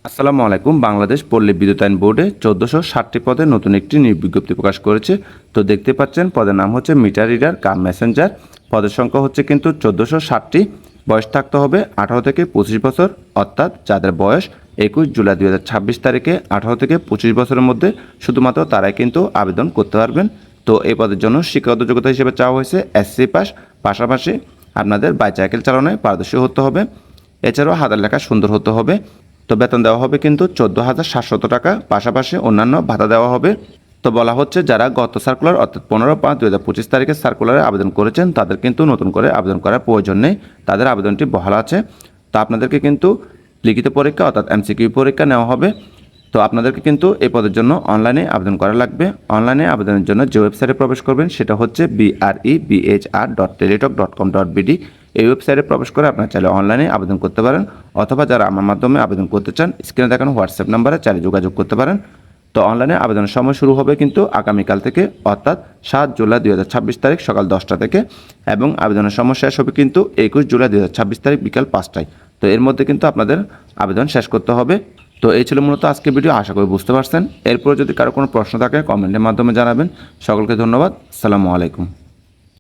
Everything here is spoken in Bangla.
আসসালামু আলাইকুম। বাংলাদেশ পল্লী বিদ্যুতায়ন বোর্ডে 1460টি পদে নতুন একটি নিয়োগ বিজ্ঞপ্তি প্রকাশ করেছে। তো দেখতে পাচ্ছেন পদের নাম হচ্ছে মিটার রিডার কাম মেসেঞ্জার। পদের সংখ্যা হচ্ছে কিন্তু 1460টি। বয়স থাকতে হবে 18 থেকে 25 বছর, অর্থাৎ যাদের বয়স 21 জুলাই 2026 তারিখে 18 থেকে 25 বছরের মধ্যে শুধুমাত্র তারাই কিন্তু আবেদন করতে পারবেন। তো এই পদের জন্য শিক্ষাগত যোগ্যতা হিসেবে চাওয়া হয়েছে এসসি পাস, পাশাপাশি আপনাদের বাইসাইকেল চালানোয় পারদর্শী হতে হবে। এছাড়াও হাতের লেখা সুন্দর হতে হবে। তো বেতন দেওয়া হবে কিন্তু 14,700 টাকা, পাশাপাশি অন্যান্য ভাতা দেওয়া হবে। তো বলা হচ্ছে যারা গত সার্কুলার অর্থাৎ 15/5/2025 তারিখে সার্কুলারে আবেদন করেছেন তাদের কিন্তু নতুন করে আবেদন করার প্রয়োজন নেই, তাদের আবেদনটি বহাল আছে। তো আপনাদেরকে কিন্তু লিখিত পরীক্ষা অর্থাৎ এমসিকিউ পরীক্ষা নেওয়া হবে। তো আপনাদেরকে কিন্তু এই পদের জন্য অনলাইনে আবেদন করা লাগবে। অনলাইনে আবেদনের জন্য যে ওয়েবসাইটে প্রবেশ করবেন সেটা হচ্ছে BREBHR.teletalk.com.bd। এই ওয়েবসাইটে প্রবেশ করে আপনারা চাইলে অনলাইনে আবেদন করতে পারেন, অথবা যারা আমার মাধ্যমে আবেদন করতে চান স্ক্রিনে দেখানো হোয়াটসঅ্যাপ নাম্বারে চাইলে যোগাযোগ করতে পারেন। তো অনলাইনে আবেদনের সময় শুরু হবে কিন্তু আগামীকাল থেকে, অর্থাৎ 7 জুলাই 2026 তারিখ সকাল 10টা থেকে, এবং আবেদনের সময় শেষ হবে কিন্তু 21 জুলাই 2026 তারিখ বিকাল 5টায়। তো এর মধ্যে কিন্তু আপনাদের আবেদন শেষ করতে হবে। তো এই ছিল মূলত আজকের ভিডিও, আশা করি বুঝতে পারছেন। এরপর যদি কারো কোনো প্রশ্ন থাকে কমেন্টের মাধ্যমে জানাবেন। সকলকে ধন্যবাদ। আসসালামু আলাইকুম।